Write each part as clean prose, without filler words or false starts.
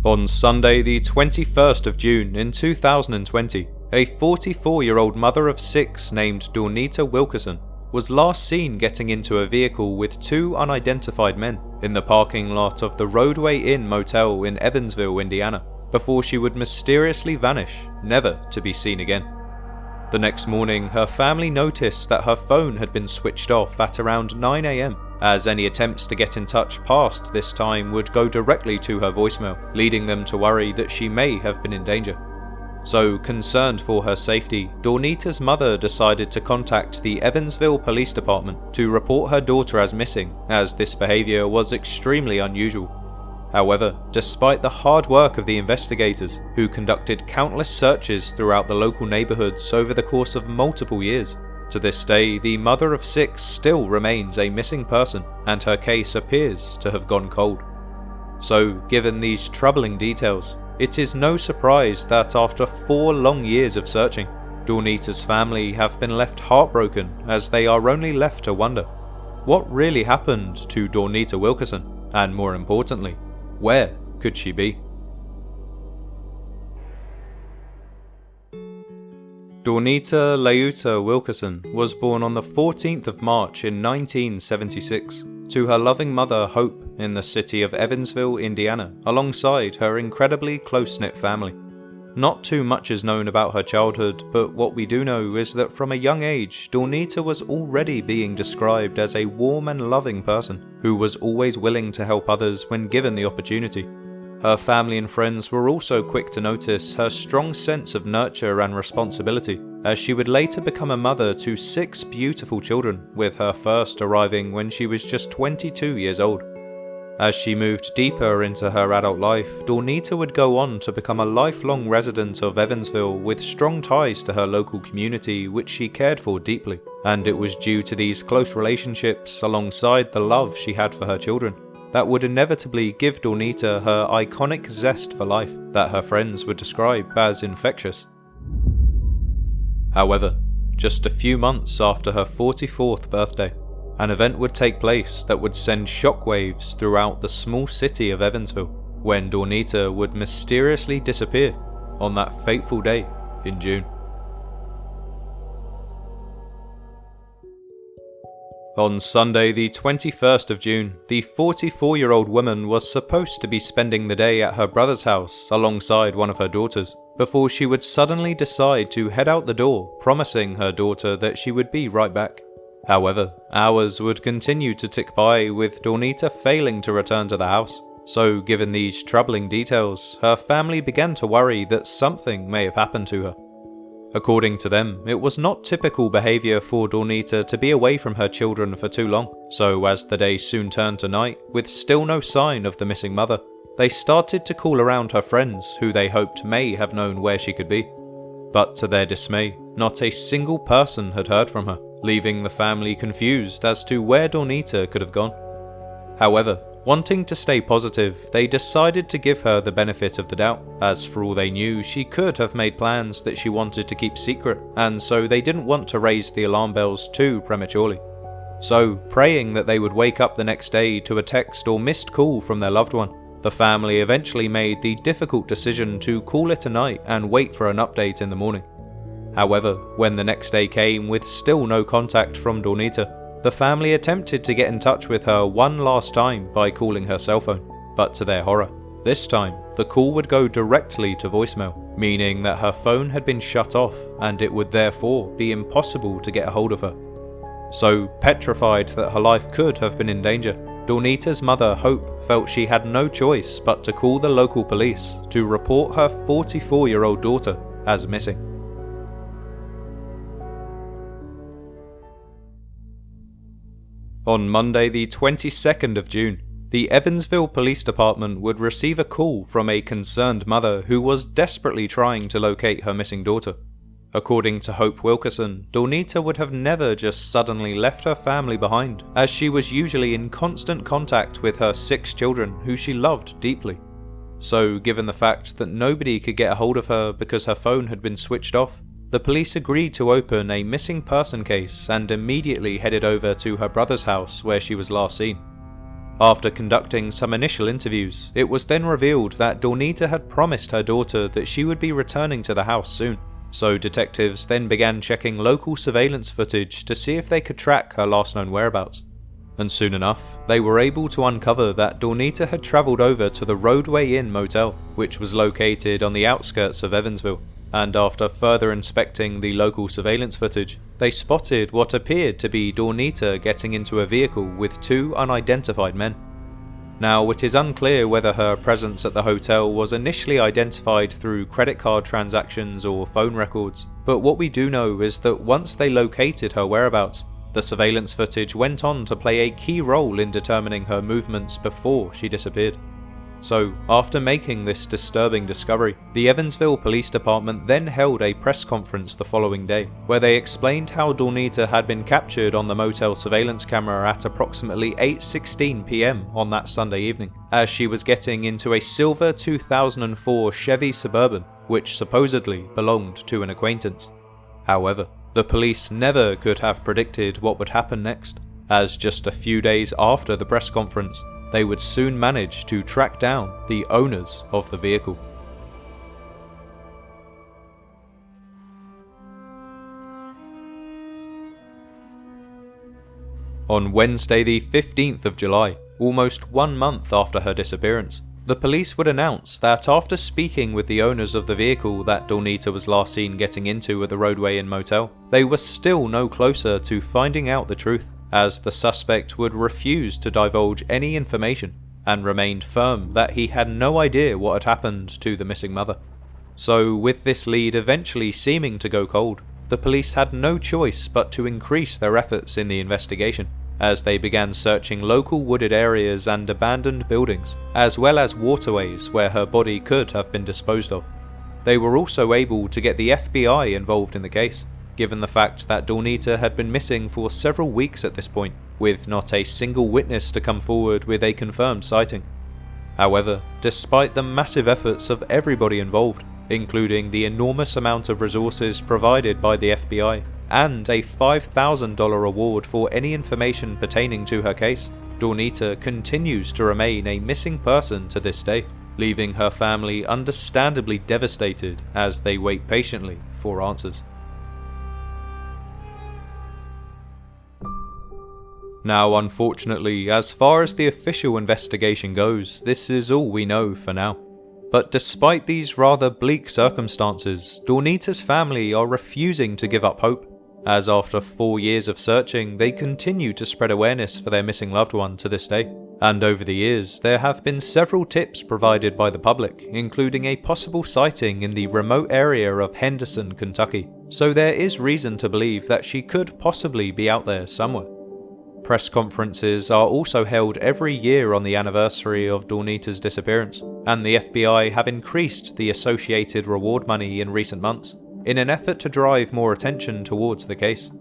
On Sunday the 21st of June in 2020, a 44-year-old mother of 6 named Dawnita Wilkerson was last seen getting into a vehicle with 2 unidentified men in the parking lot of the Rodeway Inn Motel in Evansville, Indiana, before she would mysteriously vanish, never to be seen again. The next morning, her family noticed that her phone had been switched off at around 9 AM, as any attempts to get in touch past this time would go directly to her voicemail, leading them to worry that she may have been in danger. So, concerned for her safety, Dawnita's mother decided to contact the Evansville Police Department to report her daughter as missing, as this behaviour was extremely unusual. However, despite the hard work of the investigators, who conducted countless searches throughout the local neighbourhoods over the course of multiple years, to this day the mother of 6 still remains a missing person and her case appears to have gone cold. So, given these troubling details, it is no surprise that after 4 long years of searching, Dawnita's family have been left heartbroken as they are only left to wonder, what really happened to Dawnita Wilkerson, and more importantly, where could she be? Dawnita Wilkerson was born on the 14th of March in 1976 to her loving mother Hope in the city of Evansville, Indiana, alongside her incredibly close-knit family. Not too much is known about her childhood, but what we do know is that from a young age, Dawnita was already being described as a warm and loving person who was always willing to help others when given the opportunity. Her family and friends were also quick to notice her strong sense of nurture and responsibility, as she would later become a mother to 6 beautiful children, with her first arriving when she was just 22 years old. As she moved deeper into her adult life, Dawnita would go on to become a lifelong resident of Evansville with strong ties to her local community which she cared for deeply, and it was due to these close relationships alongside the love she had for her children that would inevitably give Dawnita her iconic zest for life that her friends would describe as infectious. However, just a few months after her 44th birthday, an event would take place that would send shockwaves throughout the small city of Evansville, when Dawnita would mysteriously disappear on that fateful day in June. On Sunday the 21st of June, the 44-year-old woman was supposed to be spending the day at her brother's house alongside one of her daughters, before she would suddenly decide to head out the door, promising her daughter that she would be right back. However, hours would continue to tick by with Dawnita failing to return to the house, so given these troubling details, her family began to worry that something may have happened to her. According to them, it was not typical behaviour for Dawnita to be away from her children for too long, so as the day soon turned to night, with still no sign of the missing mother, they started to call around her friends who they hoped may have known where she could be. But to their dismay, not a single person had heard from her, leaving the family confused as to where Dawnita could have gone. However, wanting to stay positive, they decided to give her the benefit of the doubt, as for all they knew, she could have made plans that she wanted to keep secret, and so they didn't want to raise the alarm bells too prematurely. So, praying that they would wake up the next day to a text or missed call from their loved one, the family eventually made the difficult decision to call it a night and wait for an update in the morning. However, when the next day came with still no contact from Dawnita, the family attempted to get in touch with her one last time by calling her cell phone, but to their horror, this time the call would go directly to voicemail, meaning that her phone had been shut off and it would therefore be impossible to get a hold of her. So, petrified that her life could have been in danger, Dawnita's mother Hope felt she had no choice but to call the local police to report her 44-year-old daughter as missing. On Monday the 22nd of June, the Evansville Police Department would receive a call from a concerned mother who was desperately trying to locate her missing daughter. According to Hope Wilkerson, Dawnita would have never just suddenly left her family behind, as she was usually in constant contact with her 6 children who she loved deeply. So, given the fact that nobody could get a hold of her because her phone had been switched off, the police agreed to open a missing person case and immediately headed over to her brother's house where she was last seen. After conducting some initial interviews, it was then revealed that Dawnita had promised her daughter that she would be returning to the house soon. So detectives then began checking local surveillance footage to see if they could track her last known whereabouts. And soon enough, they were able to uncover that Dawnita had travelled over to the Rodeway Inn Motel, which was located on the outskirts of Evansville. And after further inspecting the local surveillance footage, they spotted what appeared to be Dawnita getting into a vehicle with two unidentified men. Now, it is unclear whether her presence at the hotel was initially identified through credit card transactions or phone records, but what we do know is that once they located her whereabouts, the surveillance footage went on to play a key role in determining her movements before she disappeared. So, after making this disturbing discovery, the Evansville Police Department then held a press conference the following day, where they explained how Dawnita had been captured on the motel surveillance camera at approximately 8:16 PM on that Sunday evening, as she was getting into a silver 2004 Chevy Suburban, which supposedly belonged to an acquaintance. However, the police never could have predicted what would happen next, as just a few days after the press conference, they would soon manage to track down the owners of the vehicle. On Wednesday the 15th of July, almost 1 month after her disappearance, the police would announce that after speaking with the owners of the vehicle that Dawnita was last seen getting into at the Rodeway Inn Motel, they were still no closer to finding out the truth, as the suspect would refuse to divulge any information and remained firm that he had no idea what had happened to the missing mother. So, with this lead eventually seeming to go cold, the police had no choice but to increase their efforts in the investigation, as they began searching local wooded areas and abandoned buildings, as well as waterways where her body could have been disposed of. They were also able to get the FBI involved in the case, given the fact that Dawnita had been missing for several weeks at this point, with not a single witness to come forward with a confirmed sighting. However, despite the massive efforts of everybody involved, including the enormous amount of resources provided by the FBI, and a $5,000 reward for any information pertaining to her case, Dawnita continues to remain a missing person to this day, leaving her family understandably devastated as they wait patiently for answers. Now, unfortunately, as far as the official investigation goes, this is all we know for now. But despite these rather bleak circumstances, Dawnita's family are refusing to give up hope, as after 4 years of searching, they continue to spread awareness for their missing loved one to this day. And over the years, there have been several tips provided by the public, including a possible sighting in the remote area of Henderson, Kentucky, so there is reason to believe that she could possibly be out there somewhere. Press conferences are also held every year on the anniversary of Dawnita's disappearance, and the FBI have increased the associated reward money in recent months, in an effort to drive more attention towards the case.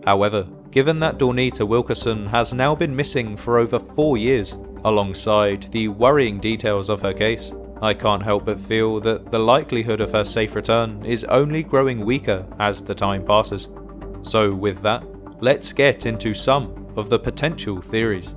However, given that Dawnita Wilkerson has now been missing for over 4 years, alongside the worrying details of her case, I can't help but feel that the likelihood of her safe return is only growing weaker as the time passes. So with that, let's get into some of the potential theories.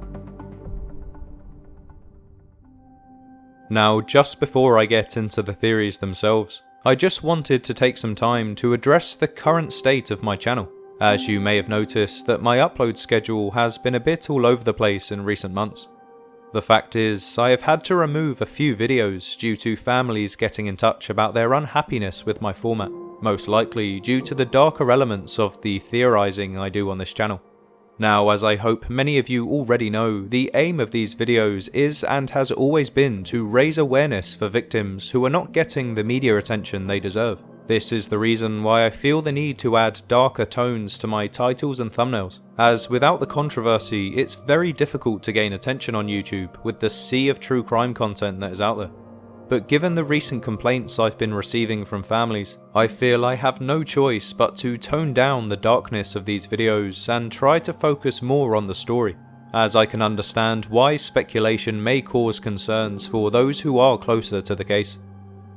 Now, just before I get into the theories themselves, I just wanted to take some time to address the current state of my channel, as you may have noticed that my upload schedule has been a bit all over the place in recent months. The fact is, I have had to remove a few videos due to families getting in touch about their unhappiness with my format, most likely due to the darker elements of the theorizing I do on this channel. Now, as I hope many of you already know, the aim of these videos is and has always been to raise awareness for victims who are not getting the media attention they deserve. This is the reason why I feel the need to add darker tones to my titles and thumbnails, as without the controversy, it's very difficult to gain attention on YouTube with the sea of true crime content that is out there. But given the recent complaints I've been receiving from families, I feel I have no choice but to tone down the darkness of these videos and try to focus more on the story, as I can understand why speculation may cause concerns for those who are closer to the case.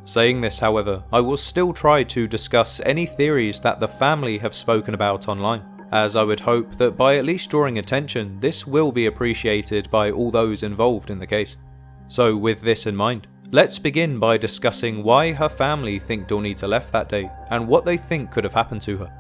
Saying this, however, I will still try to discuss any theories that the family have spoken about online, as I would hope that by at least drawing attention, this will be appreciated by all those involved in the case. So with this in mind, let's begin by discussing why her family think Dawnita left that day and what they think could have happened to her.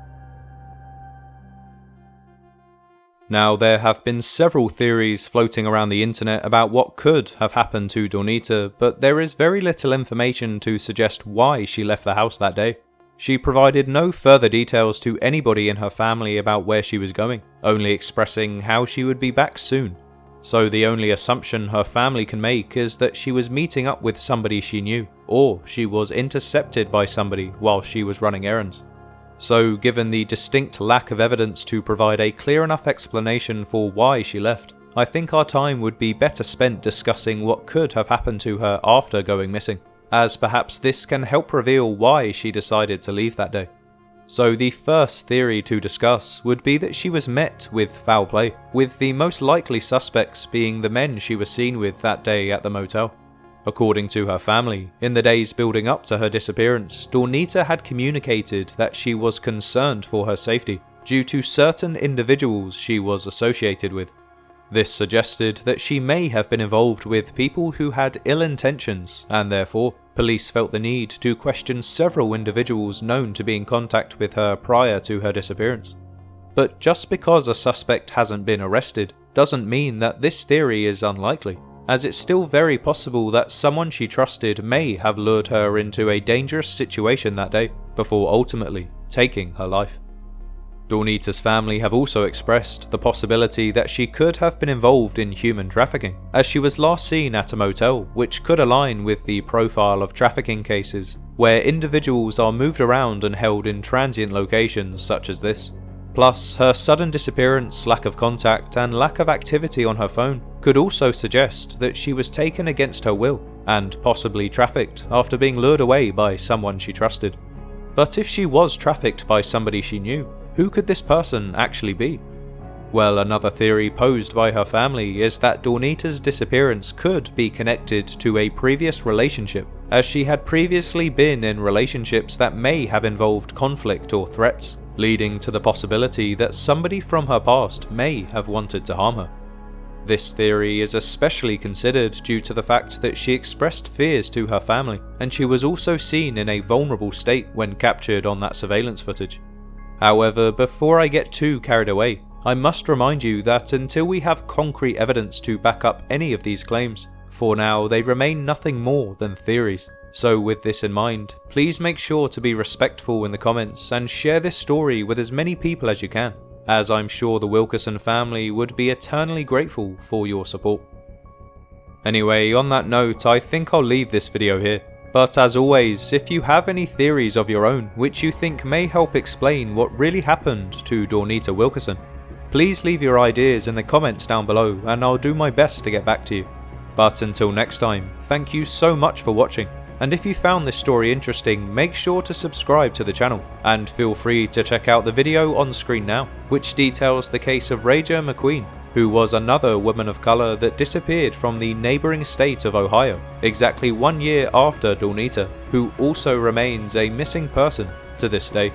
Now, there have been several theories floating around the internet about what could have happened to Dawnita, but there is very little information to suggest why she left the house that day. She provided no further details to anybody in her family about where she was going, only expressing how she would be back soon. So the only assumption her family can make is that she was meeting up with somebody she knew, or she was intercepted by somebody while she was running errands. So given the distinct lack of evidence to provide a clear enough explanation for why she left, I think our time would be better spent discussing what could have happened to her after going missing, as perhaps this can help reveal why she decided to leave that day. So the first theory to discuss would be that she was met with foul play, with the most likely suspects being the men she was seen with that day at the motel. According to her family, in the days building up to her disappearance, Dawnita had communicated that she was concerned for her safety due to certain individuals she was associated with. This suggested that she may have been involved with people who had ill intentions, and therefore, police felt the need to question several individuals known to be in contact with her prior to her disappearance. But just because a suspect hasn't been arrested doesn't mean that this theory is unlikely, as it's still very possible that someone she trusted may have lured her into a dangerous situation that day, before ultimately taking her life. Dawnita's family have also expressed the possibility that she could have been involved in human trafficking, as she was last seen at a motel, which could align with the profile of trafficking cases, where individuals are moved around and held in transient locations such as this. Plus, her sudden disappearance, lack of contact, and lack of activity on her phone could also suggest that she was taken against her will, and possibly trafficked after being lured away by someone she trusted. But if she was trafficked by somebody she knew, who could this person actually be? Well, another theory posed by her family is that Dawnita's disappearance could be connected to a previous relationship, as she had previously been in relationships that may have involved conflict or threats, leading to the possibility that somebody from her past may have wanted to harm her. This theory is especially considered due to the fact that she expressed fears to her family, and she was also seen in a vulnerable state when captured on that surveillance footage. However, before I get too carried away, I must remind you that until we have concrete evidence to back up any of these claims, for now they remain nothing more than theories. So with this in mind, please make sure to be respectful in the comments and share this story with as many people as you can, as I'm sure the Wilkerson family would be eternally grateful for your support. Anyway, on that note, I think I'll leave this video here. But as always, if you have any theories of your own which you think may help explain what really happened to Dawnita Wilkerson, please leave your ideas in the comments down below and I'll do my best to get back to you. But until next time, thank you so much for watching, and if you found this story interesting, make sure to subscribe to the channel, and feel free to check out the video on screen now, which details the case of Raja McQueen, who was another woman of colour that disappeared from the neighbouring state of Ohio, exactly 1 year after Dawnita, who also remains a missing person to this day.